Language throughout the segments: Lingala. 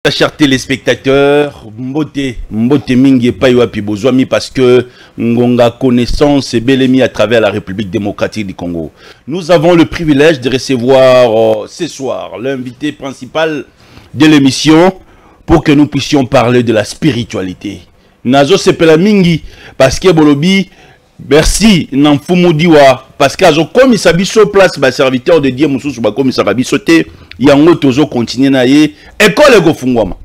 Chers téléspectateurs, mbote mingi pa wapi bozwami parce que ngonga connaissance est bel et mis à travers la République démocratique du Congo. Nous avons le privilège de recevoir ce soir l'invité principal de l'émission pour que nous puissions parler de la spiritualité. Nazo sepela mingi parce que bolobi merci Namfumudiwa parce que azo comme ça biso place ba serviteur de Dieu mususu ba comme ça biso te yango tozo continuer na ye école go fungwama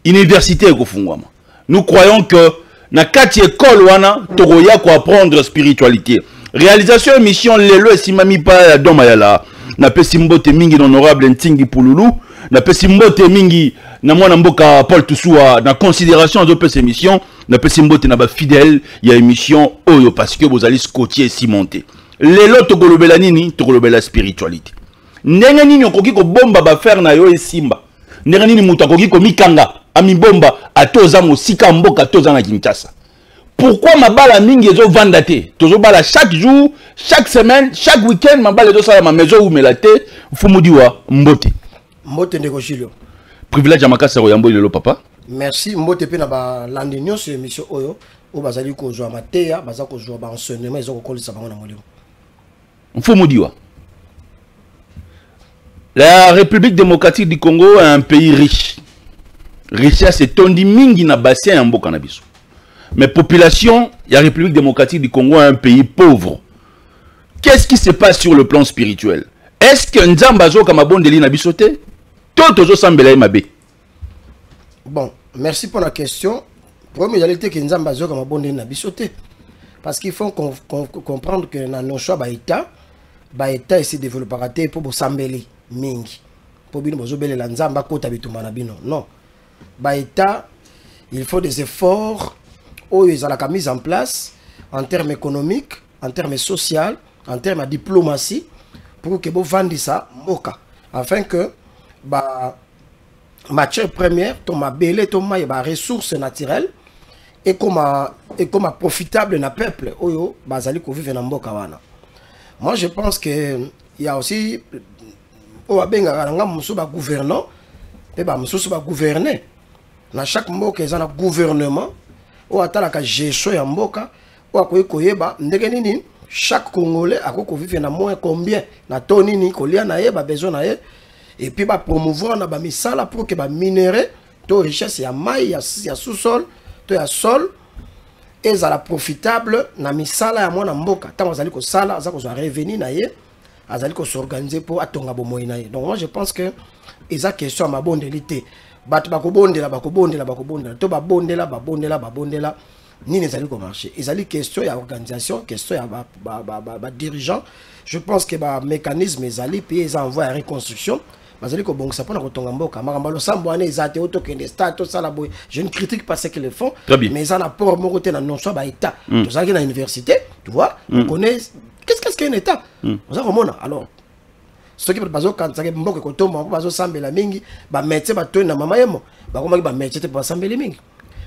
université go fungwama. Nous croyons que na kati école wana tokoya ko apprendre spiritualité. Réalisation émission lelo esimami pa doma yala na pesimbote mingi honorable Ntingi Pululu na pesimbote mingi na mwana mboka Paul Toussoua na considération de cette émission na pesimbote na ba fidèle ya émission oyo parce que vous allez scotcher cimenté lelo tokolobela nini tokolobela spiritualité ndenge nini okoki ko bomba ba faire na yo esimba ndenge nini mutu akoki ko mikanga ami bomba atoza mosika mboka atoza na Kinshasa. Pourquoi mabala mingi ezo vanda te tozo bala chaque jour chaque semaine chaque week-end mabala ezo sala ma maison ou melate Fumudiwa mbote ndeko Chilio privilège ya makasa oyambo lelo papa. Merci mbote pe na ba landinyo sur émission oyo o bazali ko zo amateya baza ko zo ba enseignement ezo ko kolisa bango na molimo Fumudiwa. La République démocratique du Congo est un pays riche. Richesse est tondi mingi na bassin ya mboka na biso. Mais population, la République démocratique du Congo est un pays pauvre. Qu'est-ce qui se passe sur le plan spirituel? Est-ce que Nzambazo kamabondeli na biso te? Tozo sambela mabe. Bon, merci pour la question. Premier, réalité que Nzambazo kamabondeli na biso te. Parce qu'il faut comprendre que dans nos choix ba état se développera te pour sambeli mingi. Pour bino bozo bele la Nzamba kota bitumba na bino. Non. Ba état, il faut des efforts où ils ont la mise en place en termes économiques, en termes sociaux, en termes de diplomatie pour que vous vendiez ça moka afin que ba matière première toma belé toma ba ressources naturelles et comme profitable na peuple oyo bazali ko vivre na mboka wana. Moi je pense que il y a aussi o abenga nga muso ba gouvernant et ba muso ba gouverner na chaque mboka ezana gouvernement ou atala ka gestion ya mboka ou akoyi koyeba ndenge nini chaque Congolais a vivre na moins combien na toni ni kolia na ye ba besoin na ye et puis ba promouvoir na ba misala pour que ba minerai to richesse ya mai ya sous-sol to ya sol et ça la profitable na misala ya mwana mboka tant azali ko sala za ko zo revenu na ye azali ko s'organiser pour atonga bomoyi na ye. Donc moi je pense que eza question ma bondelité batu bakobondela to babondela ni les alliés marché ezali question ya organisation question ya ba dirigeant. Je pense que ba mécanisme ezali puis ils envoient à reconstruction bazali ko bongisa pona ko tonga mboka makambalo sambo ane ezate auto kende stade to sala boy. Je ne critique pas ce qu'ils font mais ça n'a pas mon côté na non soit ba état to sala na université tu vois on connaît qu'est-ce qu'un état on ça remona alors ceux qui bazo kantsake mboka ko tomba bazo sambela mingi ba métier ba tona mama yemo ba komaki ba métier te ba sambela mingi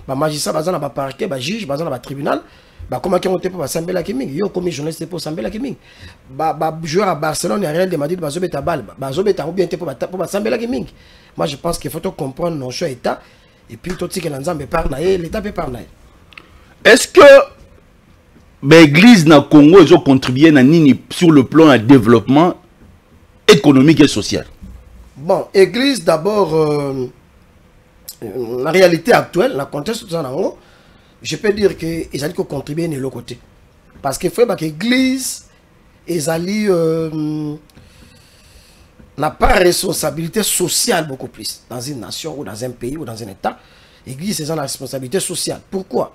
ba magistrat bazana ba parquet ba juge bazana ba tribunal ba komaki on te ba sambela mingi yo comme journaliste pour sambela mingi ba joueur à Barcelone et Real de Madrid bazo beta balle bazo beta ou bien te pour ba sambela mingi. Moi je pense qu'il faut comprendre nos choix état et puis tout ce que l'Nzambe parle na l'état peut parler. Est-ce que l'église na Congo ils ont contribué na nini sur le plan du développement économique et social? Bon, église d'abord, la réalité actuelle, la contexte, je peux dire qu'ils allaient contribuer de l'autre côté. Parce qu'il faut que l'église, ils allaient n'a pas responsabilité sociale beaucoup plus dans une nation ou dans un pays ou dans un état. L'église, ils ont la responsabilité sociale. Pourquoi?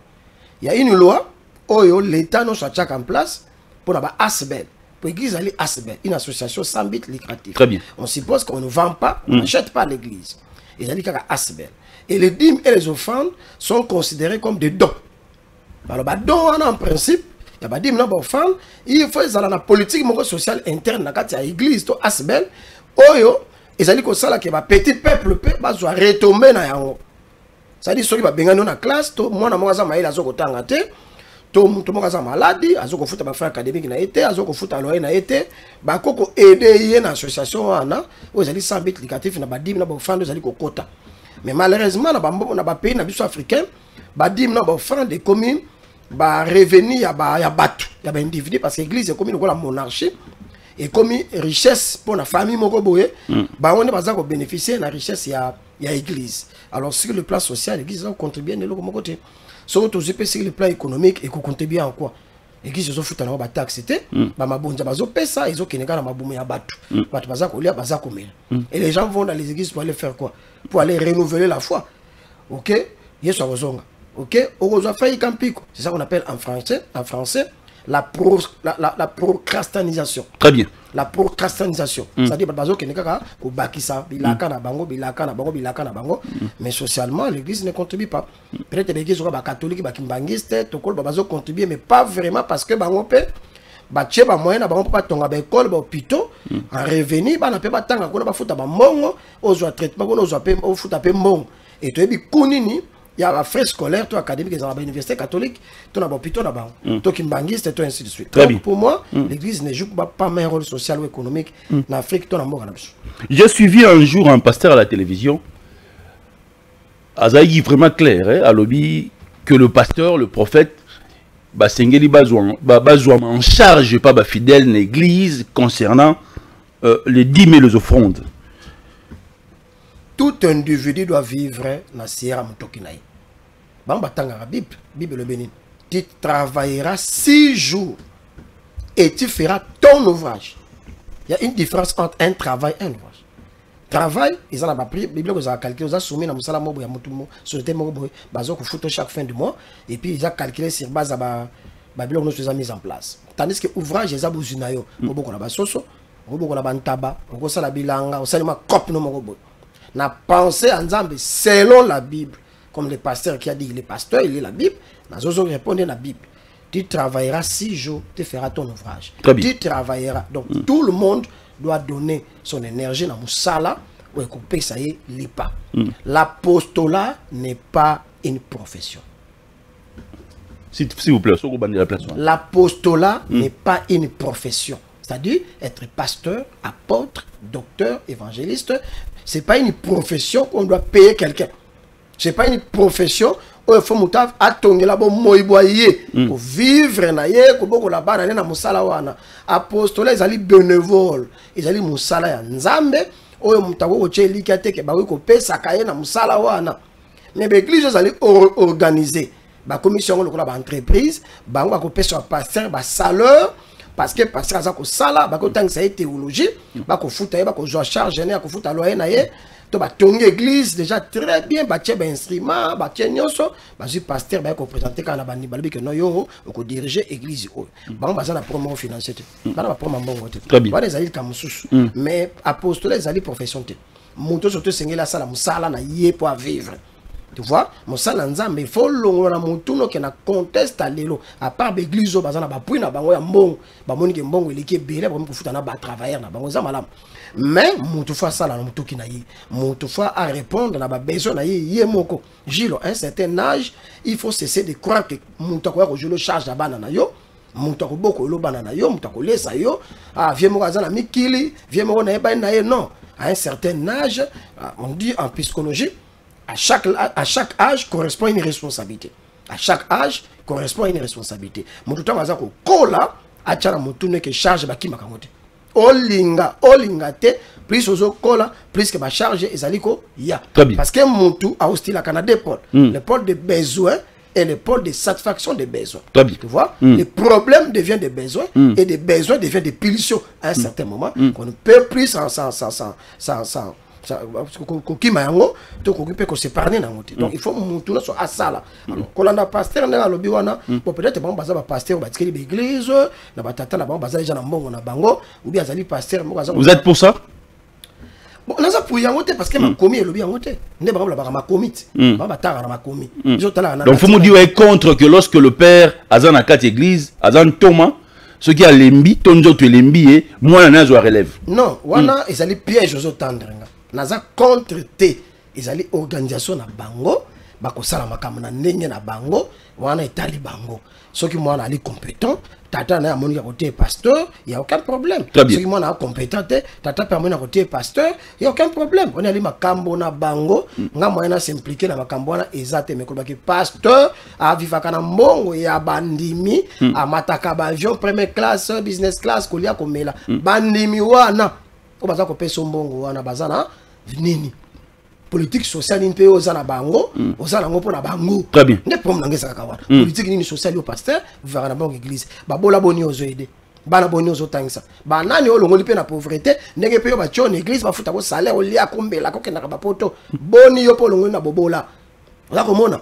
Il y a une loi où l'État nous chaque en place pour avoir ASBEL. L'église est une association sans but lucratif. Très bien. On suppose qu'on ne vend pas, on n'achète pas l'église. Et et les dîmes et les offrandes sont considérés comme des dons. Alors, dons en principe, il y a des dîmes et offrandes, il faut que la politique sociale interne dans l'église, asbel, oyo, et ça dit que ça, que petit peuple peut retomber dans la ça dit que ceux qui vont bien dans la classe, moi, je vais aller tout le monde est malade, azo ko futa ba frère académique na été, azo ko futa loyer na été, ba koko aider une association wana, aux ali sans but lucratif na ba dim na ba fando zali ko kota. Mais malheureusement, dans les pays africains, il y a des francs de communes, revenu, il y a des individus, parce que l'église est comme la monarchie, et comme richesse pour la famille, on va bénéficier de la richesse, il y a l'église. Alors, sur le plan social, l'église contribue de l'autre côté. Sur le plan économique, et qu'on contribue en quoi? L'église, ils ont foutu dans la taxe, c'était, ils ont payé ça, ils ont fait et les gens vont dans les églises pour aller faire quoi? Pour aller renouveler la foi. Ok? Ok? C'est ça qu'on appelle en français la procrastinisation. Très bien. La procrastinisation. C'est-à-dire mais socialement, l'église ne contribue pas. Peut-être l'église sera catholique, kimbangiste, contribuer, mais pas vraiment parce que batie ba moyen na bango pa tonga ba école ba hôpitaux en revenu ba na pe ba tanga ko na ba futa ba mongo ozwa traitement ko ozwa pe o futa pe mongo et to bi kunini ya ba frais scolaire to académique dans la université catholique to na ba hôpitaux na ba to kimbangiste to ainsi de suite. Donc pour moi l'église ne joue pas un rôle social ou économique en Afrique to na mboka na biso. J'ai suivi un jour un pasteur à la télévision Azaï vraiment clair à lobby que le pasteur, le prophète Sengeli Bazouam en charge pas fidèle l'église concernant les dîmes et les offrandes. Tout individu doit vivre dans Sierra Mutokinaï. La Bible le bénit. Tu travailleras 6 jours et tu feras ton ouvrage. Il y a une différence entre un travail et un ouvrage. Travail, ils en ont appris, Bible vous a calculé, ils ont soumis dans Moussala Mobo, sur le thème Mobo, Bazo, fout chaque fin du mois, et puis ils ont calculé sur base à Bible nous faisons mise en place. Tandis que l'ouvrage, ils ont besoin de Mobo, on a Basoso, Mobo, on a Bantaba, on a la Bilanga, on a le cop no Mobo. On a pensé ensemble selon la Bible, comme le pasteur qui a dit, le pasteur, il lit la Bible, on a répondu à la Bible. Tu travailleras 6 jours, tu feras ton ouvrage. Tu travailleras. Donc tout le monde doit donner son énergie dans Moussala ou écouper ça y est pas. L'apostolat n'est pas une profession. S'il vous plaît, l'apostolat n'est pas une profession. C'est-à-dire être pasteur, apôtre, docteur, évangéliste, c'est pas une profession qu'on doit payer quelqu'un. C'est pas une profession où il faut attendre là pour vivre naïe pour la barre na musala wana apostolat ils allaient bénévole ils allaient musala ya nzambe oyo mutako ko cheli kateke ba ko pesa kaye na musala wana mais l'église ils allaient organiser ba commission lokola ba entreprise ba ko pesa pasteur ba saleur parce que pasteur ça ko sala ba ko tangisa théologie ba ko futa ba ko charge ne ko futa loyer naïe ton église déjà très bien, bâtir un instrument, bâtir nyonso, bâtir pasteur, bah qu'on présenter quand la bandi balbi que non yo, qu'on diriger église. Bah on basa la promo financière, bah la promo bon côté. Bah les alliés comme sous, mais apostolat les alliés profession te. Monto surtout sengé la sala musala na yé pour vivre. Tu vois, musala nzambe il faut longora montuno que na conteste à l'élo. À part l'église basa na ba puis na bango ya mbongo, ba moni ke mbongo eliki belé ba ko futa na ba travailler na bango za malam. Mais moutoufa ça là moutouki na yi moutoufa à répondre na ba besoin na yi moko Gilo à un certain âge il faut cesser de croire que moutako ko jolo charge la banana yo moutako boko lo banana yo moutako lesa yo ah viens mo na mikili viens mo na ba na ye non à un certain âge on dit en psychologie à chaque âge correspond une responsabilité à chaque âge correspond une responsabilité moutouta maza ko kola achara moutune que charge ba kimaka ngote olinga te plus ozo kola plus que ba charge ezaliko ya parce que montou a hostile à Canada pôle le pôle de besoin et le pôle de satisfaction des besoins tu vois le problème devient des besoins et des besoins devient des pulsions à un certain moment qu'on ne peut plus sans donc il faut monter sur asala alors kolanda pasteur na lobi wana peut-être bon baza ba pasteur ba tikeli l'église na batata na baza déjà na mbongo na bango ou bien azali pasteur vous êtes pour ça bon là ça pour yango te parce que ma commis lobi yango te ne ba ba ma comite ba batara na ma commis donc faut me dire contre que lorsque le père azana quatre église azan Thomas ce qui a lembi tonjo to lembi et moi na zo relève non wana ezali piège aux tendre naza contre te ils allaient organisation na bango bakosala makambo na ndenge na bango wana etali bango soki mwana ali compétent tata na amoni côté pasteur il y a aucun problème soki mwana a compétent tata pe amoni côté pasteur il y a aucun problème on ali makambo na bango nga moyena s'impliquer na makambo na ezate mais kolobaki pasteur a vivaka na mbongo ya bandimi amataka ba avion première classe business class kolia komela bandimi wana ko baza ko pesa mbongo wana bazana nini politique sociale ni pe ozana bango ozana ngo pona bango très bien ne prom nangesa kawana politique ni sociale au pasteur vers na bango église ba bola boni ozo aider bana boni ozo tangisa ba nani olongoli pe na pauvreté ndenge pe yo ba chone église ba futa ko salaire olia kombela ko kenda ba poto boni yo polongoli na bobola.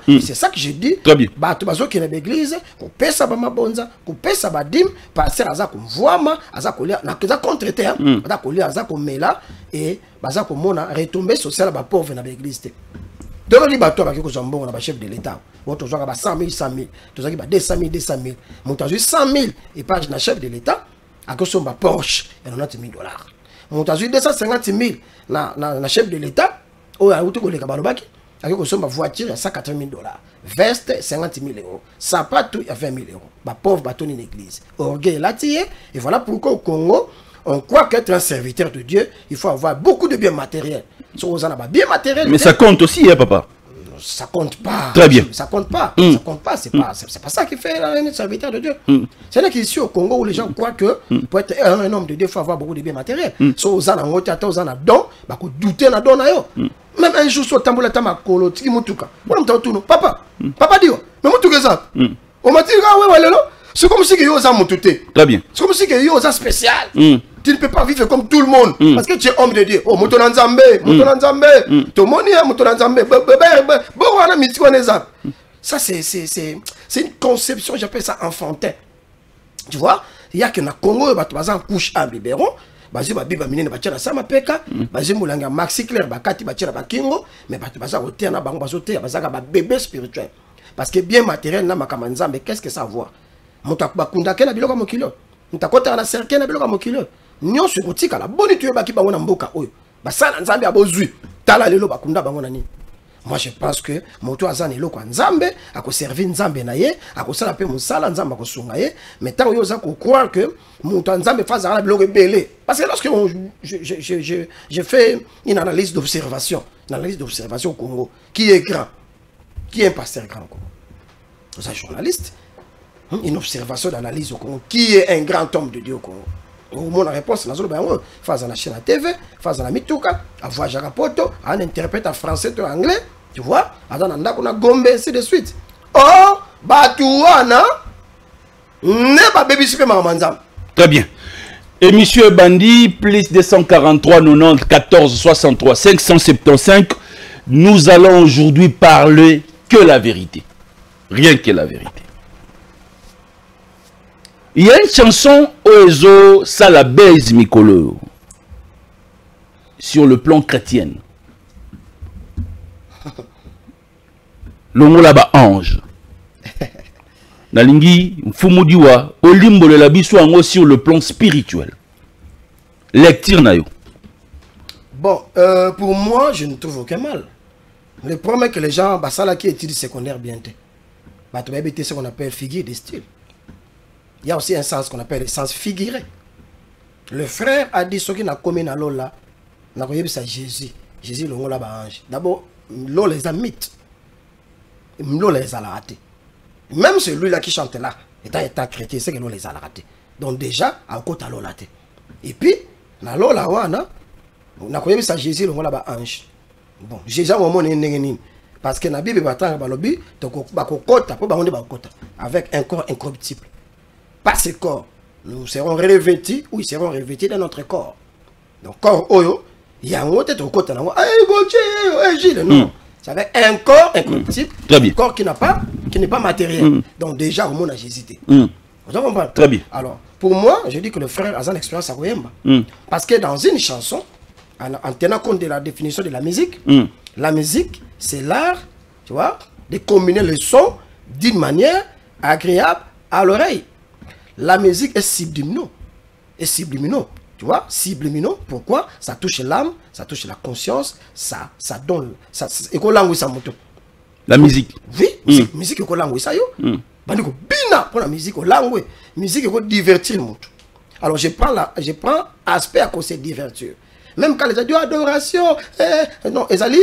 C'est ça que je dis. Bato bazo ki na l'église, ko pesa ba mabonza, ko pesa ba dim, passer aza ko mvoama, aza ko lia na keza contre terre, aza ko lia aza ko mela et baza ko mona retomber social ba pauvre na l'église. Donc li bato ba ki ko zambongo na ba chef de l'état. Boto zo ba 100 000 100 000, to zaki ba 200 000 200 000. Monta 100 000 et page na chef de l'état, a ko somba Porsche et $90 000. Monta 250 000 na chef de l'état, o a uto ko le ka balobaki. Avec une voiture à $180 000, veste 50 000 €, sapato à 20 000 €. Bah pauvre bâton une église. Orgueil là et voilà pourquoi au Congo, on croit qu'être un serviteur de Dieu, il faut avoir beaucoup de biens matériels. Si on a bien matériel. Mais ça compte aussi, hein, papa. Ça compte pas. Très bien. Ça compte pas. Ça compte pas. C'est pas ça qui fait un serviteur de Dieu. C'est là qu'ici au Congo où les gens croient que pour être un homme de Dieu, il faut avoir beaucoup de biens matériels. Si on a un don, bah qu'on douter na don ayo. Même un jour sur tambola tamakolo, tiki mutuka. Papa, papa dit, mais mutuka ça. On m'a dit c'est comme si yo za mututé. Très bien. C'est comme si yo za spécial. Tu ne peux pas vivre comme tout le monde parce que tu es homme de Dieu. Oh, Motonanzambe, Motonanzambe, Tomoni, Motonanzambe, ça c'est une conception, j'appelle ça enfantin. Tu vois, il y a que na Congo, il y a couche à biberon. Bazi ba biba minene bachana sama peka bazi mulanga maxi clair bakati bachira bakingo mais batu baza hotel na bango bazote bazaka ba bébé spirituel parce que bien matériel na makamanza mais qu'est-ce que ça voit muta bakunda kena biloko mokilo muta kota na cercle na biloko mokilo nyonso kotika la boni tu baki bango na mboka oyo basala nzambe abozui tala lelo bakunda bango na nini. Moi je pense que moto azana eloko nzambe akoservir nzambe na ye akosala pe musala nzambe akosunga ye mais tant yo za ko croire que moto nzambe faza na biloko belé parce que lorsque je fais une analyse d'observation au Congo qui est grand, qui est un pasteur grand au Congo, vous êtes journaliste, une observation d'analyse au Congo qui est un grand homme de Dieu au Congo. Mon réponse, c'est faire la chaîne à TV, faire la mituka, avoir Jarapoto, un interprète en français ou en anglais, tu vois, on a Gombe, ainsi de suite. Oh, Batouana, ne pas baby super mamanzam. Très bien. Et monsieur Bandi, plus 243 90 14 63 575, nous allons aujourd'hui parler que la vérité. Rien que la vérité. Il y a une chanson Oezo Salabez Mikolo sur le plan chrétien. Le mot là-bas ange. Nalingi Fumudiwa Olimbo le labiso ango sur le plan spirituel. Lecture nayo. Bon, pour moi, je ne trouve aucun mal. Le problème est que les gens, basala qui étudient secondaire bientôt, bah tu vas éviter ce qu'on appelle figure de style. Il y a aussi un sens qu'on appelle le sens figuré. Le frère a dit ce qui n'a commis dans l'eau là, n'a pas ça Jésus. Jésus le là ange. D'abord, l'eau les a mythes. L'eau les a ratés. Même celui-là qui chante là, étant chrétien, c'est que l'eau les a ratés. Donc déjà, à côté de l'eau là. Et puis, dans l'eau là, on a connu ça Jésus le là ange. Bon, Jésus au moment n'est parce que la Bible va t'en balobi, avec un corps incorruptible. Pas ce corps. Nous serons revêtus, ou ils seront revêtus dans notre corps. Donc, corps oyo, il y a un autre côté. Non. C'est avec un corps incorruptible, un corps qui n'est pas matériel. Donc, déjà, au monde a hésité. Vous comprenez? Très bien. Alors, pour moi, je dis que le frère a une expérience à Goyemba. Parce que dans une chanson, en tenant compte de la définition de la musique, c'est l'art, tu vois, de combiner le son d'une manière agréable à l'oreille. La musique est subliminaux. Tu vois, subliminaux. Pourquoi? Ça touche l'âme, ça touche la conscience, ça donne. Et qu'on langue ça moto. La musique. Oui, musique est langue ça yo. Bandi ko bina pour la musique au langue, musique est divertir le monde. Alors je prends aspect à cause de divertir. Même quand les gens disent adoration, non, ezali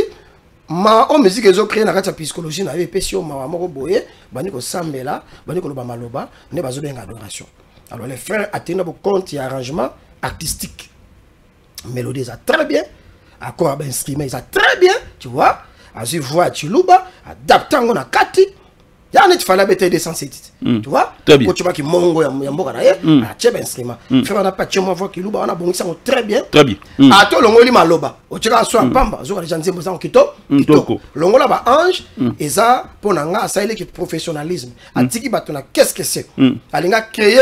ma musique ils ont créé na kati psychologie na epesio ma moko boye, bandi ko sambela, bandi ko loba maloba, ne bazo benga adoration. Alors les frères atteignent beaucoup compte et arrangement artistique. Mélodie ça très bien, accord instrument ça très bien, tu vois. As voix chiluba, adaptant na kati. Ya net fala bete desensité. Tu vois? Quand tu vois qui mongo ya mboka na ye, a chebe instrument. Frère na pas chemo voix chiluba, on a bongisa très bien. Très bien. Ato longoli maloba. O cheka so pamba, zo ka janze mboza kitoko. Longola ba ange eza pona nga ça il est professionnalisme. Atiki batona qu'est-ce que c'est? Alinga créer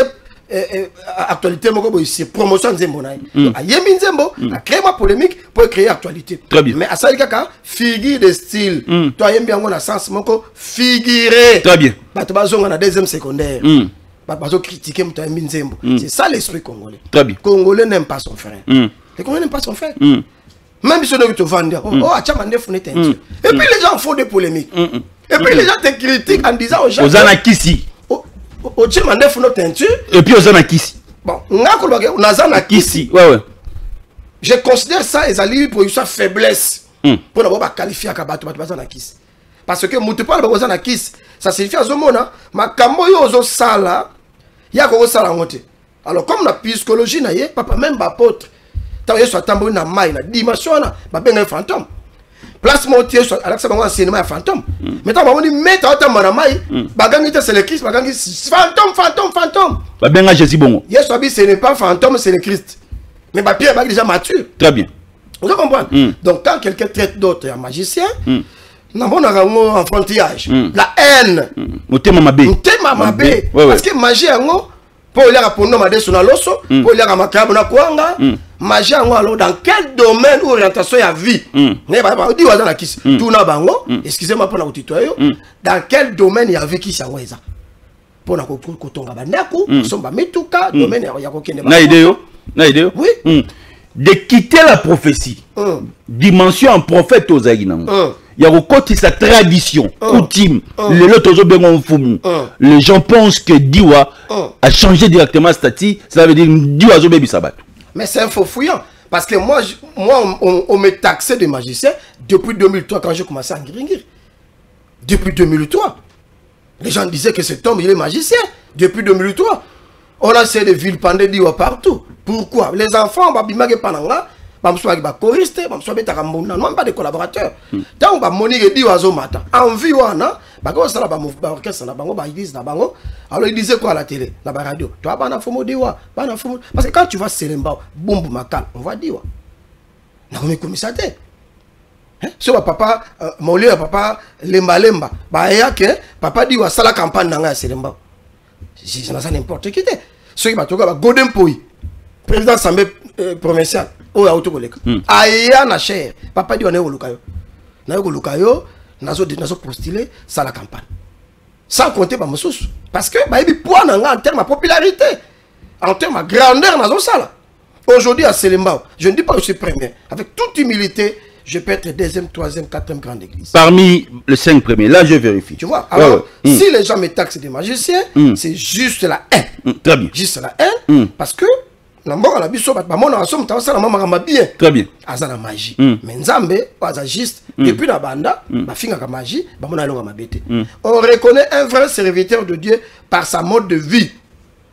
actualité moko boy c'est promotion nzembo na ye. A yemi nzembo, a créer ma polémique pour créer actualité. Très bien. Mais à ça il kaka figure de style. Toi yemi yango na sens moko figurer. Très bien. Bato bazonga na deuxième secondaire. Bato critiquer muto yemi nzembo. C'est ça l'esprit congolais. Très bien. Congolais n'aime pas son frère. Les Congolais n'aiment pas son frère. Même si on te vend, oh, achama ndefune teinture. Et puis les gens font des polémiques. Et puis les gens te critiquent en disant aux gens. Ozana kisi. Et puis Ozana kisi. Bon, Nazana kisi. Ouais. Je considère ça ezali pour une faiblesse. Pour d'abord qualifier Kabato Bazana kisi. Parce que Moutepal Bazana kisi, ça signifie à Zomona, ma kamoyo ozo sala, ya ko sala ngote. Alors comme la psychologie na ye, papa même apôtre. Tant que soit tambour na maille na dimension na, ba benga fantôme. Place montier soit avec ça bango cinéma fantôme. Maintenant ba on met ta tambour na maille, ba gangi c'est le Christ, ba gangi fantôme. Ba benga Jésus bongo. Yes abi ce n'est pas fantôme, c'est le Christ. Mais ba Pierre ba déjà mature. Très bien. Vous comprenez? Donc quand quelqu'un traite d'autres un magicien, en enfantillage, la haine, parce que magie pour il y a pour nous sur la loso, pour il y a macabre na kuanga, magie alors dans quel domaine orientation à vie, ne pas dire dans la kiss, tout na bango, excusez-moi pour la tutoyer, dans quel domaine il y a vie qui s'envoie ça, pour na kotonga bandaku, somba metuka, domaine il y a kokende. Na idée, oui. De quitter la prophétie, dimension en prophète aux Aïnam. Il y a aussi sa tradition, coutume, les gens pensent que Diwa a changé directement statut, ça veut dire Diwa Zobebi Sabat. Mais c'est un faux fouillant, parce que moi on me taxait de magicien depuis 2003 quand j'ai commencé à gringir. Depuis 2003. Les gens disaient que cet homme il est magicien. Depuis 2003. On a essayé de vilipender Diwa partout. Pourquoi? Les enfants, babimage pananga. Pas de collaborateurs. Tant que Monique dit oiseau matin, en vie, alors il disait quoi à la télé, la radio? Toi, parce que quand tu vas Selemba, boum, on va dire. On est comme ça. Si papa, mon lieu, papa, lemba, papa dit ça la campagne dans la Selemba. C'est n'importe qui. Ceux qui va Golden Poi, président Assemblée provinciale. Aya na cher papa dit on est au lukayo nazo postuler ça la campagne sans compter ba moussous parce que ba ebi poids en termes de popularité en termes de grandeur nazo sala aujourd'hui à Selembao je ne dis pas que je suis premier avec toute humilité je peux être deuxième, troisième, quatrième grande église parmi les 5 premiers là je vérifie tu vois alors si les gens me taxent des magiciens c'est juste la haine très bien juste la haine parce que très bien. Azana magie. Mais Nzambe, pas juste. Depuis la banda, ma fille a magie, on reconnaît un vrai serviteur de Dieu par sa mode de vie.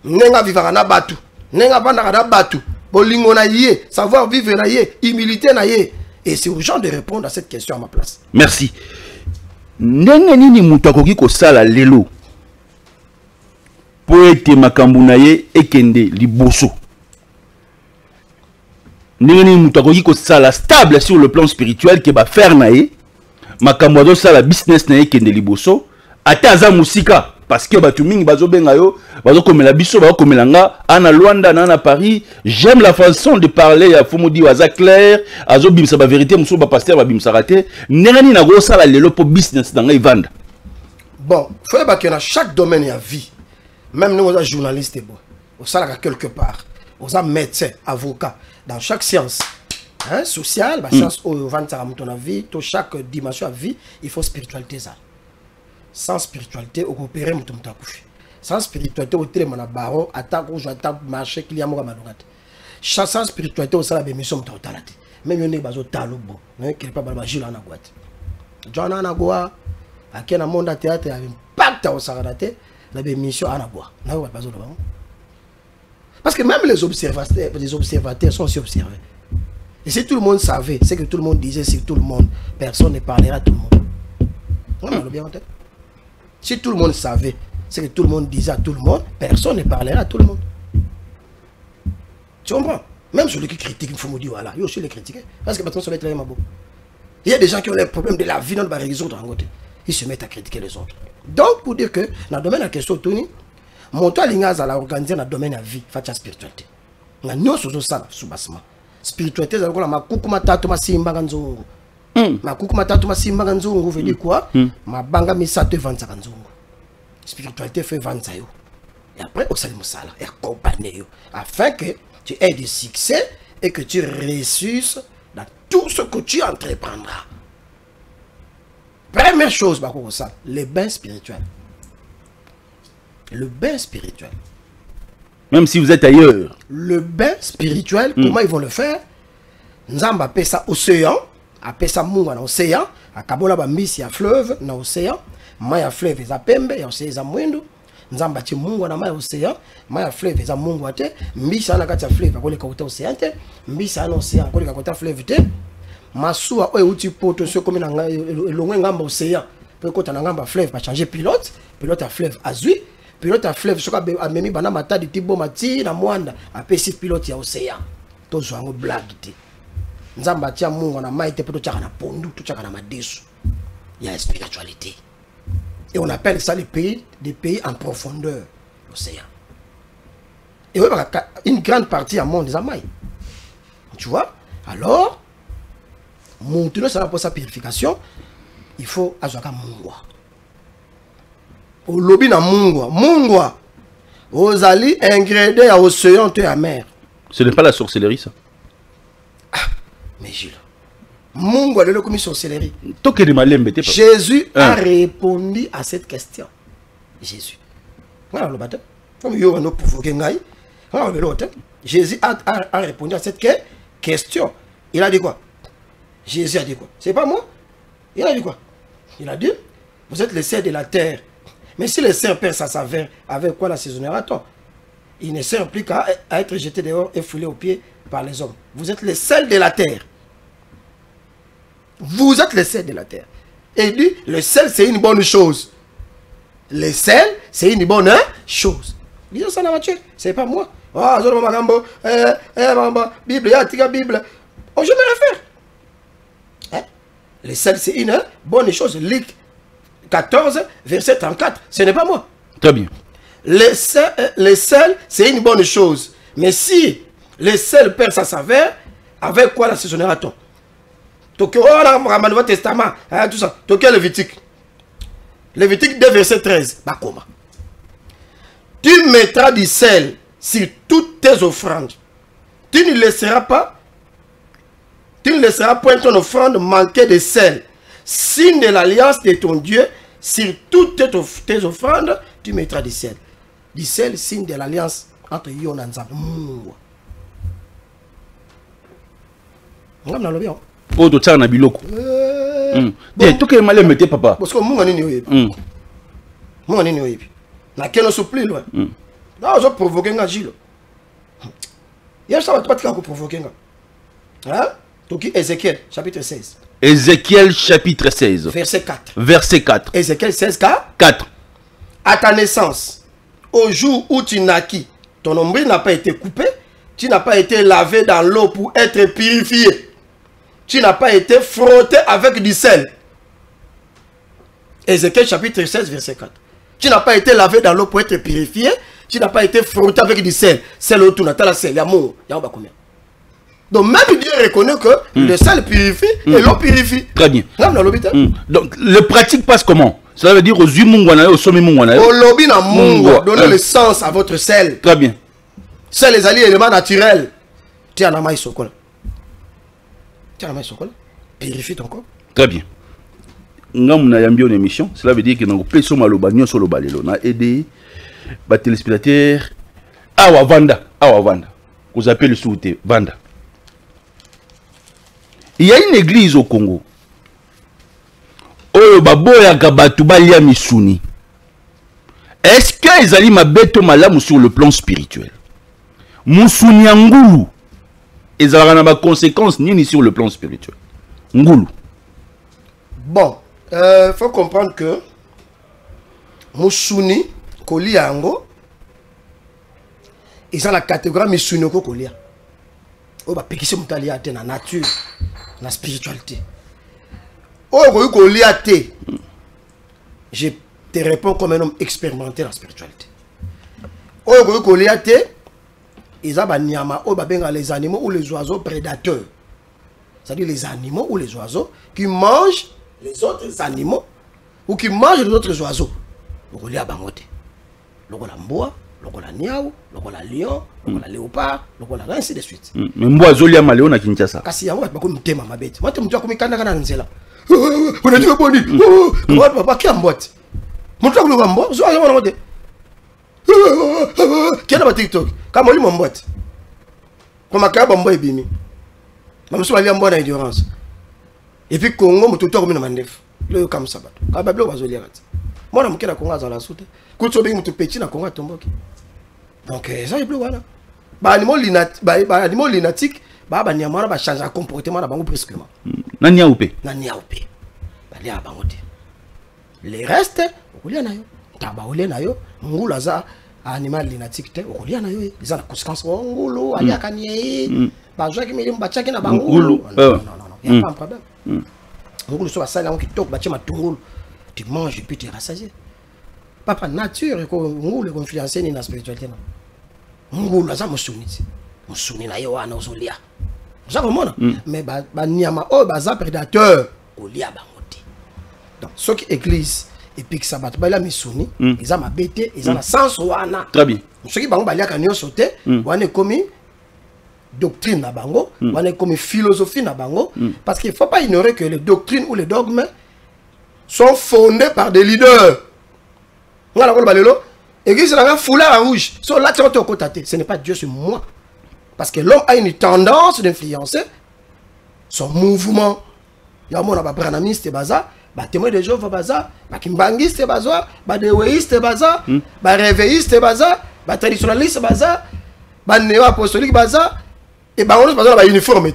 Nenga vivara na batu. Nenga banda na batu. Bolingo na yé, savoir vivre na yé, humilité na yé. Et c'est urgent de répondre à cette question à ma place. Merci. Nenga nini mutakoki ko sala lelo. Poete makambu na ye ekende liboso. Nengeni mutakoki ko sala stable sur le plan spirituel ke ba faire nae makambo sala business nae kende liboso ata aza musika parce que batu mingi bazo benga yo bazo komela biso bazo komela nga ana Luanda na Paris j'aime la façon de parler ya Fomodi waza clair azo bimsa ba vérité muso ba pasteur ba bimsa raté nengeni na go sala lelo po business na ngai vanda bon faut ba que dans chaque domaine ya vie même nous on journaliste bon on sala quelque part on a médecin avocat dans chaque science sociale, science où on va dans vie, dans chaque dimension de vie, il faut spiritualité ça. sans spiritualité au coopérer mutu mutakufi. Sans spiritualité au télé mon baro attaque ou j'attaque marché qu'il y a mon malogate. Sans spiritualité au sala bémission mutaotalate. Même yone bazo talobo. Non qu'il pas balbajil en aguate. John Anagua à quel monde à théâtre a impact au sarate la bémission Anagua. Non pas bazo là. Parce que même les observateurs sont aussi observés. Et si tout le monde savait, c'est que tout le monde disait, si tout le monde, personne ne parlera à tout le monde. On a le bien en tête. Si tout le monde savait, c'est que tout le monde disait à tout le monde, personne ne parlera à tout le monde. Tu comprends? Même celui qui critique, il faut me dire, voilà, il y a aussi les critiquer. Parce que maintenant, ça va être là, il y a des gens qui ont les problèmes de la vie, non, résoudre en côté. Ils se mettent à critiquer les autres. Donc, pour dire que, dans le domaine de la question, Tony, mon toit l'ingaz à la organiser dans le domaine de la vie, face à la spiritualité. Nous sommes ça, sous-bassement. Spiritualité, c'est la makukuma tatu masimba ganzungu. Makukuma tatu masimba ganzungu veut dire quoi? Ma banga misato vanza ganzungu. Spiritualité fait vanza yo. Et après, au salut musala, et accompagner yo. Afin que tu aies du succès et que tu réussisses dans tout ce que tu entreprendras. Première chose, le bain spirituel. Le bain spirituel. Même si vous êtes ailleurs. Le bain spirituel, comment ils vont le faire? Nzamba appelle ça océan, appelle ça munga na océan, akabola ba mbisi ya fleuve na océan, maya fleuve za pembe ya océan za mwendo, nzamba ti munga na maya océan, maya fleuve za munga te, mbisi ana kati ya fleuve akole ka océan te, mbisi ana océan akole ka kota fleuve te, masuwa oyo uti poto so komi na elongwe ngamba océan, pe kota na ngamba fleuve ba changer pilote, pilote à fleuve azui. Pilote à fleuve, ce qu'a même bana mata de tibo mati na mwanda apesi pilote ya océan. To zwango blague te. Nzamba tia mungu na maite pe to tchaka na pondu, to tchaka na madesu. Il y a la spiritualité. Et on appelle ça les pays, des pays en profondeur, l'océan. Et oui, une grande partie à monde des amailles. Tu vois? Alors, mon tour ça pour sa purification, il faut azwaka mungwa. Au lobby na mungwa. Mungwa. Ozali ingrédient à océan te à mer. Ce n'est pas la sorcellerie, ça. Ah, mais Gilles. Mungwa de le commis sorcellerie. Jésus a répondu à cette question. Jésus. Voilà le bâtiment. Comme il y a un provoqué ngai. Voilà l'autre. Jésus a répondu à cette question. Il a dit quoi? Jésus a dit quoi? C'est pas moi. Il a dit quoi? Il a dit, vous êtes le sel de la terre. Mais si le sel perd sa saveur, avec quoi l'assaisonnera-t-on? Il ne sert plus qu'à être jeté dehors et foulé aux pieds par les hommes. Vous êtes le sel de la terre. Vous êtes le sel de la terre. Et il dit, le sel c'est une bonne chose. Le sel c'est une bonne chose. Disons ça dans la voiture, c'est pas moi. Ah, je Bible, Bible. Oh, je me réfère. Hein? Le sel c'est une bonne chose. Luc 14, verset 34. Ce n'est pas moi. Très bien. Le sel, c'est une bonne chose. Mais si le sel perd sa saveur, avec quoi l'assaisonnera-t-on? Donc, le Nouveau Testament, tout ça. Donc, Lévitique. Lévitique 2, verset 13. Bah, comment? Tu mettras du sel sur toutes tes offrandes. Tu ne laisseras point ton offrande manquer de sel. Signe de l'alliance de ton Dieu, sur toutes tes offrandes, tu mettras du sel. Du sel, signe de l'alliance entre Yon et Nzamba. Oh, tu as un biloko. Tu as mal mettre papa. Parce que moi, je na keno suppli loin. Non, je provoquer un Gilles. Il y a ça, pas de provoquer. Hein? Toki Ézéchiel, chapitre 16. Ézéchiel chapitre 16. Verset 4. Verset 4. Ézéchiel 16, 4. À ta naissance, au jour où tu naquis, ton nombril n'a pas été coupé, tu n'as pas été lavé dans l'eau pour être purifié. Tu n'as pas été frotté avec du sel. Ézéchiel chapitre 16, verset 4. Tu n'as pas été lavé dans l'eau pour être purifié. Tu n'as pas été frotté avec du sel. C'est l'eau, tu n'as pas la sel. Il y a mon. Il y a combien? Donc même Dieu reconnaît que le sel purifie et l'eau purifie. Très bien. Donc le pratique passe comment? Cela veut dire aux yeux mungwana, au sommet mungwana. Au lobby na mungwa. Donnez le sens à votre sel. Très bien. C'est les alliés éléments naturels. Tiens la maille sokola. Tiens la maille sokola. Purifie ton corps. Très bien. Ngamuna yambi une émission, cela veut dire que nous plaisons maloba nyonso loba lelo na aider ba téléspectateurs awa vanda. Vous appelez le sous-té vanda. Il y a une église au Congo. Oyo baboya kabatu balia misuni. Est-ce que ezali mabeto malamu sur le plan spirituel? Musuni ngulu ezalaka na ba conséquences nini sur le plan spirituel? Ngulu. Bon, faut comprendre que musuni kolia yango ils ont la catégorie misuni ko kolia. O ba pekisi mutali ate na nature, na spiritualité. O ko kolia te. Je te réponds comme un homme expérimenté dans la spiritualité. O ko kolia te, ils ont ba nyama o ba benga les animaux ou les oiseaux prédateurs. C'est-à-dire les animaux ou les oiseaux qui mangent les autres animaux ou qui mangent les autres oiseaux. Donc, il y a bangote. Donc, la mboa, donc la niaou, donc la lion, donc la léopard, donc la ainsi de suite. Mais mboa zolia maléo na Kinshasa. Kasi yango ba ko mutema mabete. Moi te mutu ko mikanda kana nzela. On a dit que boni. Moi papa qui ambote. Mutu ko ko mboa, zo yango na mote. Qui na ba TikTok. Kama oli mbote. Koma ka ba mboa ebimi. Mamusu bali mboa na ignorance. Et puis Congo mutu to ko mina mandef. Le comme ça bato. Ka ba blo ba zolia rat. Moi na mukela Congo za la soute. Kuto be mutu petit na Congo tomboki. Donc ça est plus voilà. Ba animaux linatiques ba nyamara ba changer comportement na bango brusquement. Na niaoupe. Na niaoupe. Ba lia bango te. Les restes okulia na yo. Taba ole na yo ngulu za animal linatique te okulia na yo. Ils ont la conséquence ngulu aliaka ni ba joki milim ba chaki na bango. Non. Il y a pas un problème. Ngulu so ba sala on ki tok ba chema tungulu. Tu manges et puis tu es rassasié. Papa nature ko ngulu confiance ni na spiritualité na. Ngulu za musuni na yo wana ozolia. Vous comprenez? Mais ba nyama o baza prédateur olia bangote. Donc ce qui église et puis que ça bat ba la misuni, ils ont mabete, ils ont la sens wana. Très bien. Ce qui bango balia kanyo sauté, wana komi doctrine na bango, wana komi philosophie na bango parce qu'il faut pas ignorer que les doctrines ou les dogmes sont fondés par des leaders. Voilà ko balelo. Église la foulard rouge. So là tu vas te cotater. Ce n'est pas Dieu, c'est moi. Parce que l'homme a une tendance d'influencer son mouvement. Il y a mon abranamiste baza, ba témoin de Jéhovah baza, ba kimbangiste baza, ba déwéiste baza, ba réveilliste baza, ba traditionnaliste baza, ba néo-apostolique baza, et ba on baza ba uniforme.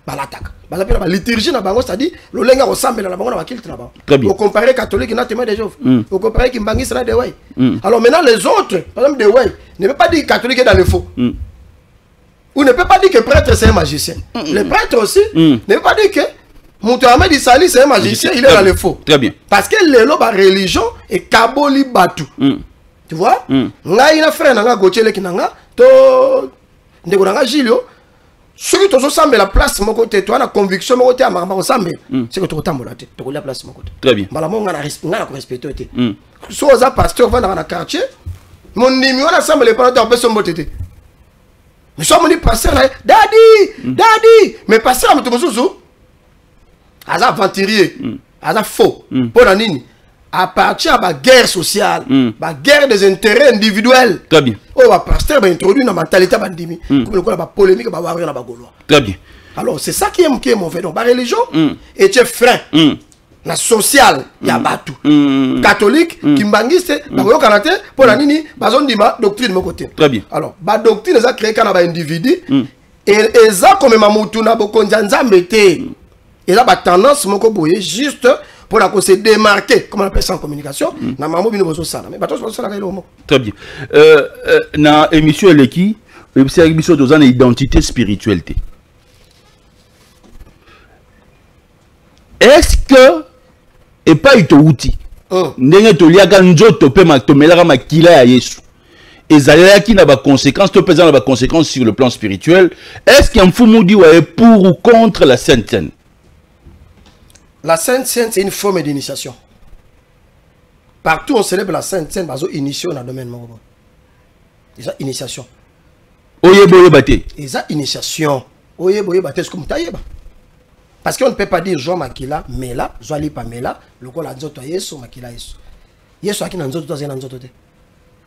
Ba l'attaque. Ba appelle ba liturgie na bango, c'est-à-dire le lenga ressemble na bango na ba kilt na bango. Vous comparez catholique na témoin de Jéhovah. Vous comparez kimbangiste na déwé. Alors maintenant les autres, par exemple déwé, ne peut pas dire catholique est dans le faux. Ou ne peut pas dire que prêtre c'est un magicien. Le prêtre aussi ne peut pas dire que Moutamed Isali c'est un magicien, il est dans le faux. Très bien. Parce que le la religion est Kaboli Batu. Tu vois? Nga ina frère nanga Gauthier kinanga to ndeko nanga Gilio. Ce qui te semble la place mon côté, toi la conviction mon côté à marama ensemble. C'est que tu tambola te, tu la place mon côté. Très bien. Malamo nga na respecter te. So za pasteur va dans le quartier. Mon numéro ensemble les parents de son beauté. Nous sommes dit pasteur là, daddy, mais pasteur à Mutumouzou, Aza aventurier, Aza faux, pour la nini, à partir de la guerre sociale, la guerre des intérêts individuels. Très bien. Oh, le pasteur va introduire une mentalité bandimi, comme la polémique, va avoir la Gaulois. Très bien. Alors c'est ça qui est mauvais. Donc la religion est un frein. La sociale, il y a batou. Catholique, kimbangiste, bagoyo kanate, pour la nini, bazon dima, doctrine de mon côté. Très bien. Alors, la doctrine, elle a créé quand un individu, et ça, comme Mamoutou, n'a pas de et a tendance, mon coboye, juste pour la se démarquer, comme on appelle ça en communication, na mamou bino bozo sana. Mais bateau ça la mot. Très bien. Na émission Eleki, c'est émission de identité spiritualité. Est-ce que et pas ito outil ndenge toliaka nzoto pe matomelaka makila ya Yesu ezalaki na ba conséquences to pesant na ba conséquences sur le plan spirituel. Est-ce qu'il y a un fumudi ouais pour ou contre la Sainte Seine? La Sainte Seine c'est une forme d'initiation. Partout on célèbre la Sainte Seine bazo initiation dans le domaine mo. Déjà initiation. Oyeboye baté. Déjà initiation. Oyeboye baté comme taïeba. Parce qu'on ne peut pas dire Jean Makila, Mela, Joali pas Mela, le col a Nzoto Yeso, Makila Yeso. Yeso a qui n'a Nzoto, Zé Nzoto.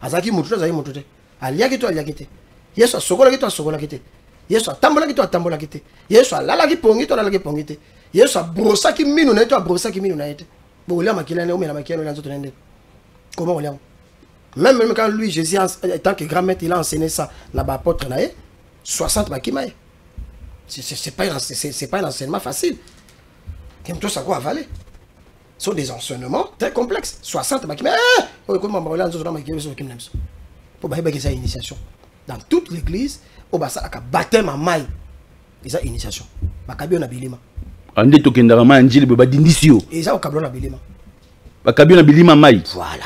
Azaki Moutou, Zay Moutou. Alia qui toi, Alia qui te. Yeso a Sogola qui toi, Sogola qui te. Yeso a Tambola qui toi, Tambola qui te. Yeso a Lala qui Pongi, toi, Lala qui Pongi te. Yeso a Brossa qui minou, toi, Brossa qui minou, naïte. Bon, Léa Makila, Léa Makila, Léa Nzoto. Comment on l'a? Même quand lui, Jésus, en tant que grand maître, il a enseigné ça là-bas, apôtre, 60 Makimaï. C'est pas un enseignement facile. Comme tout ça, quoi avaler. Ce sont des enseignements très complexes. 60 Makimaï. Comment on l'a pour une initiation. Dans toute l'église, il y a un baptême à maille. Il y a une initiation. Il y a un bilima. Ande tokendara anjili baba dindisio. Et ça au kablo na bilima. Bakabio na bilima mai. Voilà.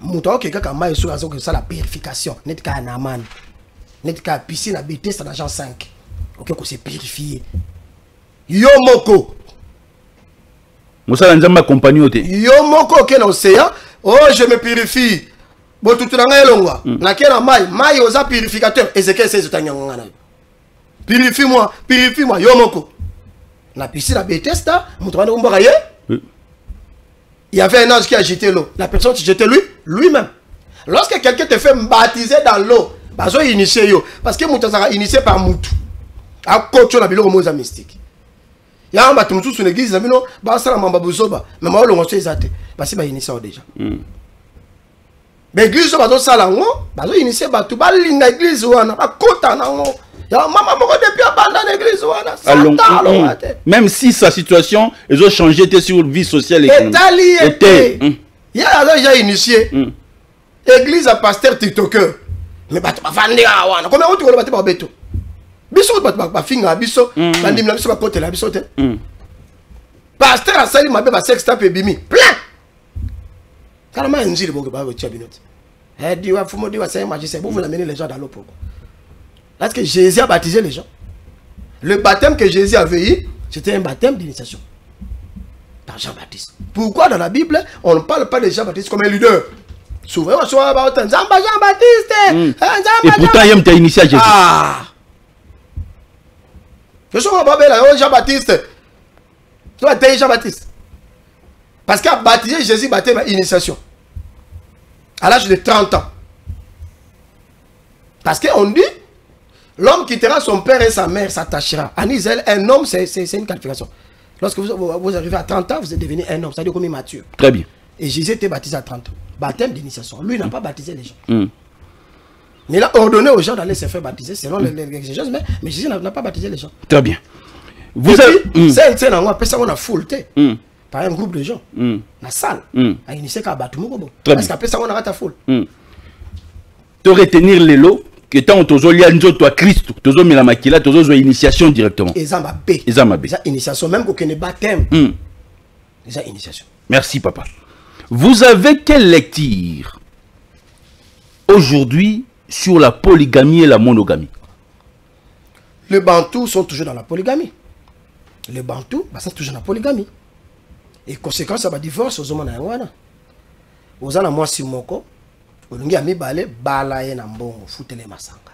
Muto ke kaka mai sur azo que ça la purification. Net ka naman. Net ka piscine habité ça dans Jean 5. OK ko se purifier. Yo moko. Mosala nzamba compagnie te. Yo moko ke na océan. Oh je me purifie. Bo tutu na ngai longwa. Na ke na mai, mai oza purificateur. Ézéchiel 16 tanyanga na. Purifie-moi, yo moko. La piscine à Bethesda, il y avait un ange qui a jeté l'eau. La personne qui jetait lui-même. Lorsque quelqu'un te fait baptiser dans l'eau, parce que initié parce que Moutazara initié par Moutou. À côté la bilo moza mystique. Il y a un bateau sur l'église, il y a un bateau mais moi on sait ça parce que initié déjà. Mais l'église bateau salango, bateau initié bateau balinga église wana, à côté nango. Même si sa situation, ils ont changé sur la vie sociale et économique. Il y a déjà initié. Église à pasteur TikToker. Mais combien on te va beto? Biso ba finga biso, bandim la biso ba côté la biso te. Pasteur a sali mabe ba sex tape bimi. Plein. Carrément injili bo ba chabinot. Eh diwa fumo diwa c'est magicien, vous amenez les gens dans l'eau pourquoi? Parce que Jésus a baptisé les gens. Le baptême que Jésus avait eu, c'était un baptême d'initiation. Dans Jean-Baptiste. Pourquoi dans la Bible, on ne parle pas de Jean-Baptiste comme un leader? Souvent, on soit Jean-Baptiste. Et pourtant, il t'a initié à Jésus. Ah! Je suis Jean-Baptiste. Tu vas tailler Jean-Baptiste. Parce qu'à baptiser Jésus, baptême initiation. À l'âge de 30 ans. Parce qu'on dit, l'homme quittera son père et sa mère, s'attachera. En Israël, un homme, c'est une qualification. Lorsque vous arrivez à 30 ans, vous êtes devenu un homme, c'est-à-dire comme mature. Très bien. Et Jésus était baptisé à 30 ans. Baptême d'initiation. Lui n'a pas baptisé les gens. Mais il a ordonné aux gens d'aller se faire baptiser selon les exigences, mais Jésus n'a pas baptisé les gens. Très bien. Vous avez. C'est un endroit, ça on a full par un groupe de gens. La salle. A initié qu'à battre. Parce qu'après ça on a raté full. De retenir les lots. Que tant tozo lia nzoto à Christ, tozo mila makila, tozo initiation directement. Ezama B. Ezama B. Initiation même qu'aucun baptême. Déjà initiation. Merci papa. Vous avez quelle lecture aujourd'hui sur la polygamie et la monogamie? Les Bantous sont toujours dans la polygamie. Les Bantous sont toujours dans la polygamie. Et conséquence, ça va divorce aux hommes. Aux hommes, moi, si moko. Olungi ami balé balaye na mbongo futele masanga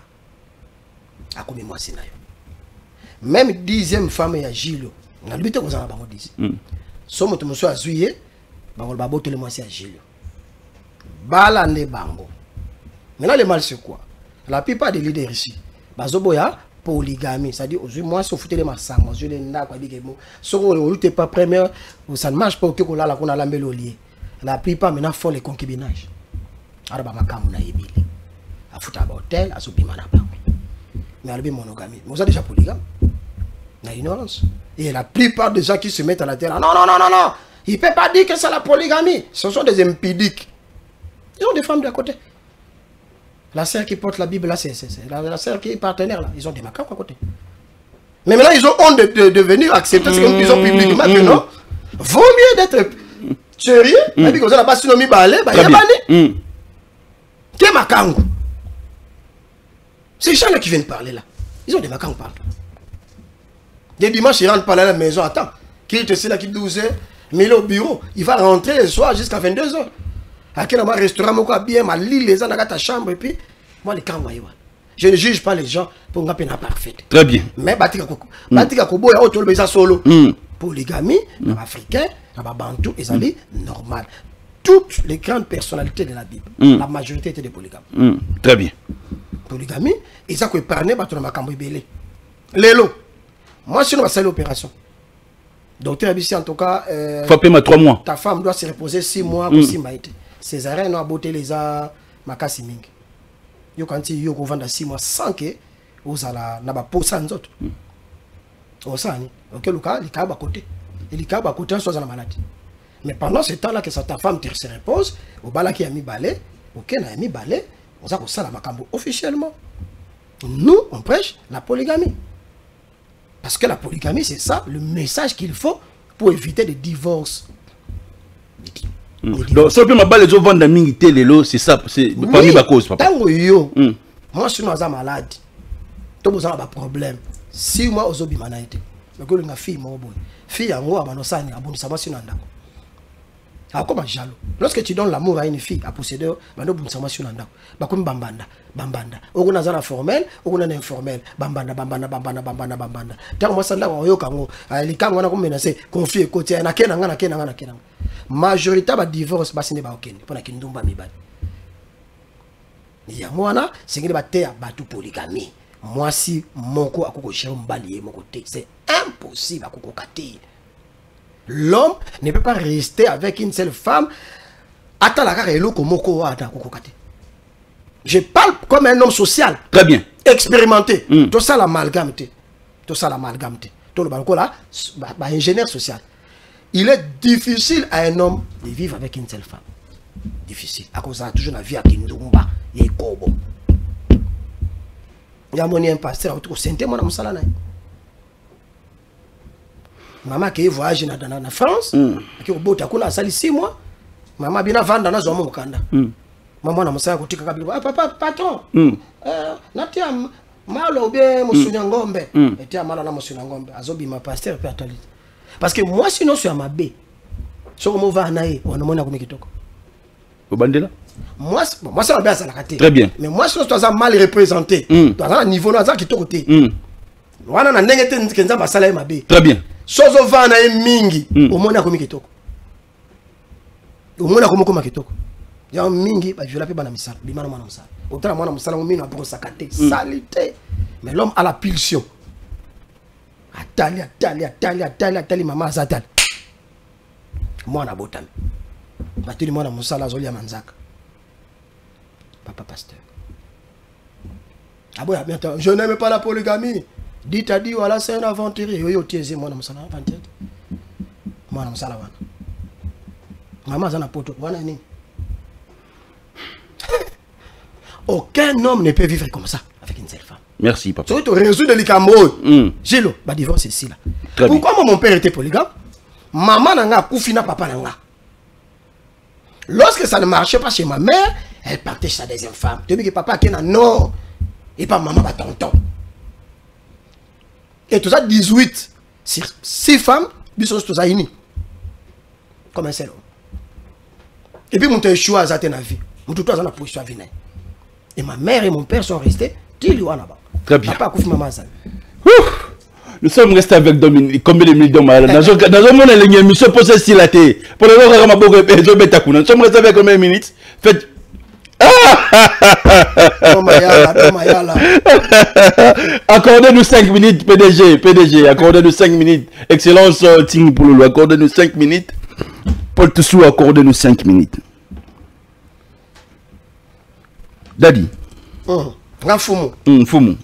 akomi mwasi na yo même 10e femme ya Gilio na lubite ko zanga bango 10 so moto moso azuye bango ba botele mwasi ya Gilio bala ne bango. Maintenant le mal c'est quoi? La plupart des leaders ici bazoboya polygamie, c'est-à-dire aujourd'hui moi si futele masanga je le nda kwa bigemo so ko t'es pas première ça ne marche pas que ko la ko na lambelo lié. La plupart maintenant font les concubinages. Araba makamu na yebili afuta ba hotel asubima na bango mais albi monogamie vous êtes déjà polygame na ignorance et la plupart des gens qui se mettent à la terre non il peut pas dire que c'est la polygamie, ce sont des impudiques, ils ont des femmes de côté. La sœur qui porte la Bible là c'est la sœur qui est partenaire là, ils ont des macaques à côté, mais maintenant ils ont honte de venir accepter ce qu'ils ont publiquement que non vaut mieux d'être sérieux et puis que vous avez pas sinomi balé ba yabani. Qu'est Makangu? Ces gens-là qui viennent parler là, ils ont des Makangu partout. Des dimanches, ils rentrent par la maison, attends, qui est là, qui 12h, mais il est au bureau, il va rentrer le soir jusqu'à 22h. À quel moment restaurant, moi, bien, ma lit, les gens dans ta chambre, et puis, moi, les camps, je ne juge pas les gens pour une peine parfaite. Très bien. Mais, Batika Kobo, il y a autre chose solo. polygamie, africain, bantou, et ça normal. Toutes les grandes personnalités de la Bible, la majorité étaient des polygames. Très bien. Polygamie, et ça peut parler de ma cambo belé. Lélo, moi si on va faire l'opération. Docteur Abissi, en tout cas, faut payer 3 mois. Ta femme doit se reposer 6 mois pour 6 mois. Césarien a beauté les a makasi mingi. Yo quand yo ko vendre 6 mois sans que ozala na ba posa nzoto. Osani, OK Luka, il ba côté. Il ba côté en soit na maladie. Mais pendant ce temps là que ta femme se repose, au bala qui a mis balai, OK na mis balai, on ça ko sala makambo officiellement. Nous on prêche la polygamie. Parce que la polygamie, c'est ça, le message qu'il faut pour éviter des divorces. Donc, si on peut m'abattre les autres vendre mingi lelo, c'est ça, c'est parmi les causes, papa. Tango yo, moi je suis malade. Tout le monde a un problème. Si moi aux obi manaïté, mais que la fille moi bon, fille en moi manosani aboni ça va sur nanda. Ah comme jaloux. Lorsque tu donnes l'amour à une fille, à posséder, mano bon ça va sur nanda. Ba comme bambanda. Ogo na zana formel, ogo na informel. Bambanda. Tant moi ça là on yo kango. Ali kango na ko menacer, confier côté na kena ngana. Majorité ba divorce ba sine ba okende. Pona kindumba mibali. Ya mwana, singine ba te ba tu polygamie. Moi si moko akoko chéri mbali mon côté, c'est impossible akoko kati. L'homme ne peut pas rester avec une seule femme. Attends la carrière comme moko ata akoko kati. Je parle comme un homme social. Très bien. Expérimenté. Tout ça l'amalgame. Tout ça l'amalgame. Tout le balcon là, ingénieur social. Il est difficile à un homme de vivre avec une seule femme. Difficile. À cause de toujours la vie à Kindumba. Il y a Kobo. Il y a un pasteur au Saint-Étienne, moi, dans maman qui voyage en France, qui a 6 mois. Maman bien vendre dans un Kanda. Maman na musaya kutika kabila papa patron natia malo bien musunya ngombe etia malo na musunya ngombe azobi ma pasteur pe atali parce que moi sinon sur ma bé so comme va nae on mona ko mikitoko obandela moi ça va bien ça la kate très bien mais moi sinon toi ça mal représenté toi à niveau là ça qui tokoté wana na ndenge te kenza basala e mabe très bien sozo va na mingi o mona ko mikitoko o mona ko moko makitoko ya mingi ba viola pe bana misala bimana mwana musala otala mwana musala mumino apoko sakate salité mais l'homme a la pulsion atali mama azatali mwana botami batili mwana musala azoli ya manzaka papa pasteur ah bon bientôt je n'aime pas la polygamie dit a dit voilà c'est un aventurier yo tiezi mwana musala aventurier mwana musala wana mama azana poto wana nini. Aucun homme ne peut vivre comme ça avec une seule femme. Merci, papa. Tu résoudre les cambo. Gilo, bah divorce ici là. Pourquoi mon père était polygame? Maman n'a pas papa n'a. Lorsque ça ne marchait pas chez ma mère, elle partait chez sa deuxième femme. Tu dis que papa qui n'a non et pas maman va tonton. Et tout ça 18 sur 6 femmes, bisous tout ça uni. Comme un seul homme. Et puis mon choix à la vie. Mon tout a position à venir. Et ma mère et mon père sont restés. Très bien. Papa, maman, nous sommes restés avec Dominique. Combien de millions dans un monde, il y a une mission pour ceci la télé. Pour le moment, nous sommes restés avec combien de minutes? Faites. Accordez-nous 5 minutes, PDG. Accordez-nous 5 minutes. Excellence, Ting Pouloulou. Accordez-nous 5 minutes. Paul Tessou, accordez-nous 5 minutes. Daddy. Fumu. Fumu.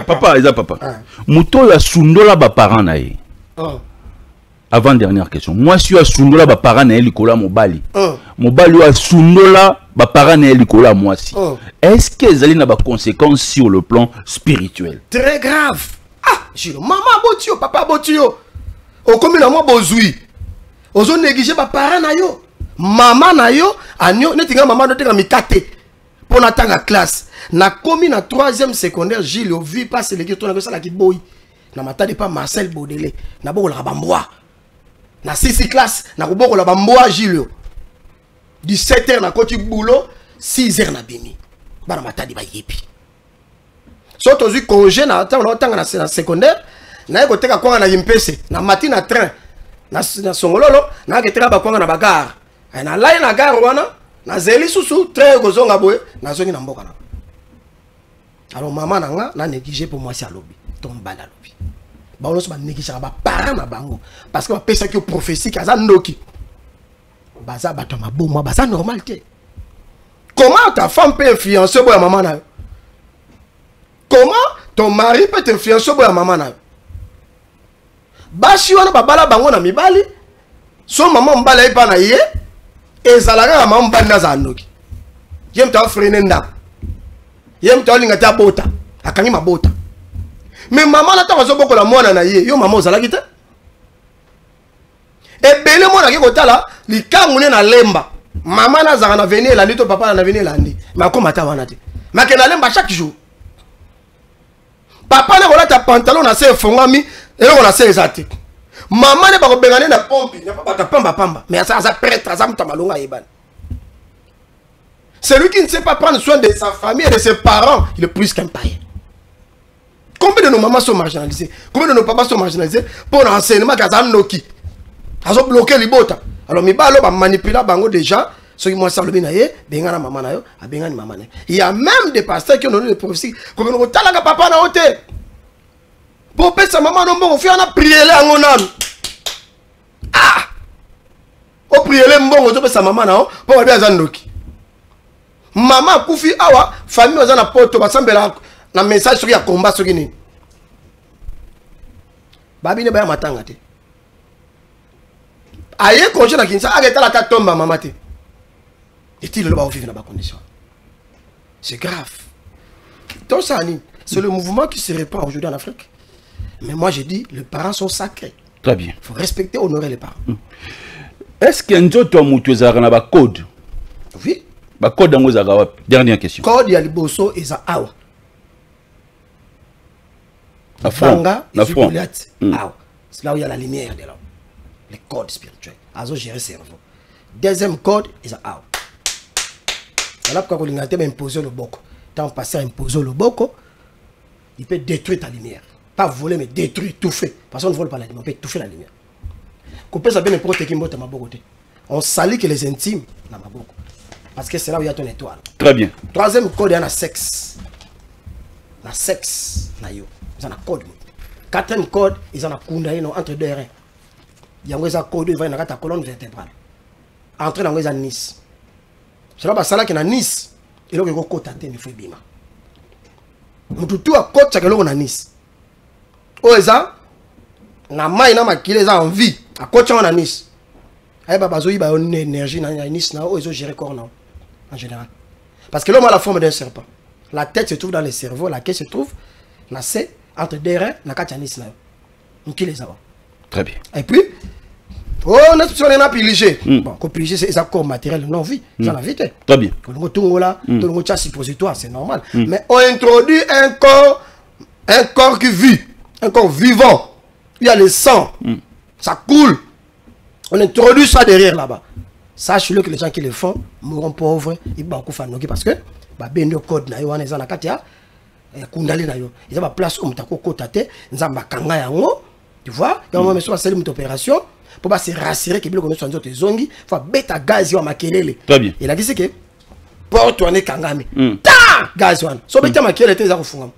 Papa, ils papa. Mouto ya sundola ba parents na ye. Avant dernière question. Moi si ya sundola ba parents na ye likola mobali. Mobali ya sundola ba parents na ye likola moi si. Est-ce que ezali na ba conséquences sur le plan spirituel? Très grave. Ah, Gilo, maman botio, papa botio. O komi na moi bozui. Ozo négliger ba parents na yo. Maman na yo, anyo netinga maman do tenga mikate. Pour attendre la classe, na commis na 3e secondaire, Gilles, vu passer les questions, na qui boy. Na matade pas Marcel Baudelaire, na boko la bamboa. Na 6e classe, na boko la bamboa Gilles. 17h na koti boulot, 6h na bimi. Ba na matade ba yepi. Surtout congé na temps na secondaire, na ko teka kwanga na yimpese na matin na train na songololo na ke teka ba kwanga na bagar na lai na gare wana na zeli susu train ko zonga boye na zongi na mboka na. Alors maman nanga na négligé pour moi si alobi tomba na lobi ba on se ba négligé ba parents na bango parce que ba pesa ki prophétie kaza ndoki baza bato maboma baza normal te. Comment ta femme peut influencer boya maman na? Comment ton mari peut t'influencer boya maman na? Bashi wana babala bango na mibali so maman mbala ipa na ye ezalaka maman mbala na za ndoki yem ta frene ndako yem ta linga ta bota akangi mabota mais maman na ta bazo bokola mwana na ye yo maman ozalaki te ebele mwana ki kotala likangu ne na lemba maman na zaka na venir landi to papa na venir landi mais akoma ta wana te mais ke na lemba chaque jour papa na kola ta pantalon na se fongami eloko na se ezate maman ne ba ko bengane na pompi na papa ta pamba mais ça prêtre ça mta malonga yebana. Celui qui ne sait pas prendre soin de sa famille et de ses parents, il est plus qu'un païen. Combien de nos mamans sont marginalisées? Combien de nos papas sont marginalisés pour l'enseignement qu'Azam Noki? Ils ont bloqué les bottes. Alors, mi balo ba manipuler bango déjà. Ceux qui m'ont salué naïe, bengana maman naïe, a bengani maman naïe. Il y a même des pasteurs qui ont donné des prophéties. Comme nous talaga papa na hôtel. Pour payer sa maman non bon, on fait un prier là en on. Ah! On prier les mbongo, on paye sa maman na pour bien Azam Noki. Maman koufi awa famille ozana poto basambela na message sur ya combat sur ni babi ne ba matanga te aye congé na kinsa ageta la ta tomba maman te est-il le ba vivre dans ba condition c'est grave donc ça c'est le mouvement qui se répand aujourd'hui en Afrique mais moi je dis les parents sont sacrés. Très bien, il faut respecter honorer les parents. Est-ce qu'il y a un autre mutu za na ba code? Oui. Code dernière question. Code ya liboso eza awa. La front. La front. C'est là où il y a la lumière de l'homme. Les codes spirituels. Azo gérer cerveau. Deuxième code eza awa. Voilà pourquoi on a imposé le boko. Tant passé à imposer le boko, il peut détruire ta lumière. Pas voler mais détruire, tout fait. Parce qu'on ne vole pas la lumière, on peut étouffer la lumière. Couper ça bien n'importe qui mbote ma boko. On salit que les intimes na maboko. Parce que c'est là où il y a ton étoile. Très bien. Troisième code, il y a un sexe. La sexe, il y a un code. Quatrième code, il y a un kunda entre deux reins. Il y a un code, il y a une colonne vertébrale. Entre dans un Nice. C'est là qu'il y a un Nice. Et là, il y a un côte à terre, il faut bima. Tout à côte, c'est que Nice. Oh, ça, na main, na makile, ça en vie. À côte, il y a un Nice. Il y a une énergie dans Nice, ils ont géré corps en général. Parce que l'homme a la forme d'un serpent. La tête se trouve dans le cerveau, la queue se trouve entre deux reins, la Nice. Donc, qui les a? Très bien. Et puis, on a pillé. Bon, pillé, c'est un corps matériel, non vie. Ça la vie. Très bien. On suppositoire, c'est normal. Mais on introduit un corps qui vit, un corps vivant. Il y a le sang, ça coule. On introduit ça derrière là-bas. Sache-le que les gens qui le font mourront pauvres. Ils vont beaucoup faire parce que le code na yo na katia kundali na yo. Ils ont place où mutako kotate nzamba kanga yango. Tu vois? Il y a un moment sur la une opération pour se rassurer que bilo sont autres zongi, faut beta gaz yo makelele. Très bien. Il a dit c'est que porte on est kangami. Ta gaz one. So beta makelele te za kufunga.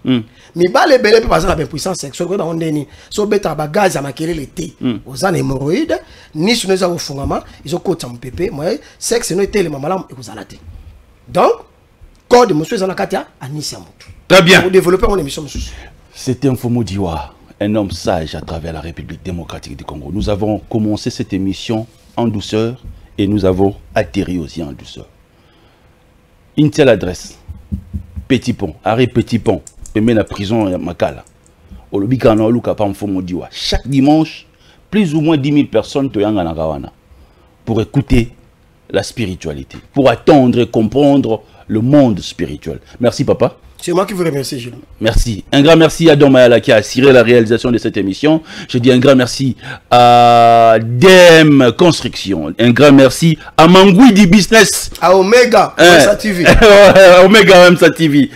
Mi bale bele pe bazana ben puissance sexuelle ko ba ondeni. So beta ba gaz ya makelele te. Ozana hémorroïde ni sur za kufungama, ils ont kota mpépé, moi sexe no tele mamala ekozala te. Donc code monsieur za na katia anisia mutu. Très bien. Pour développer mon émission monsieur. C'était Mfumu Diwa, un homme sage à travers la République démocratique du Congo. Nous avons commencé cette émission en douceur et nous avons atterri aussi en douceur. Une telle adresse, Petit Pont, arrêt Petit Pont, et la prison à Makala. Au lobby Kana Luka Pam Mfumu Diwa. Chaque dimanche, plus ou moins 10 000 personnes te yanga na pour écouter la spiritualité, pour attendre et comprendre le monde spirituel. Merci papa. C'est moi qui vous remercie, Gilles. Merci. Un grand merci à Don Mayala qui a assuré la réalisation de cette émission. Je dis un grand merci à Dem Construction. Un grand merci à Mangoui du Business. À Omega, Omsa TV. Omega Omsa TV.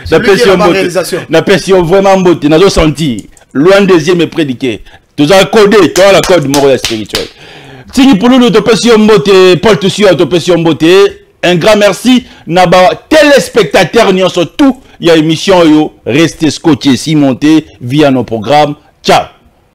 La pression vraiment beauté. Nous avons senti loin deuxième est prédiqué. Tous à codé, tu as la code moral spirituel. Tini pour nous, Topession Mbote, Paul Toussi, Topession Mbote. Un grand merci. Naba, téléspectateurs, n'y en sont tout. Il y a émission, restez scotché, si monté via nos programmes. Ciao.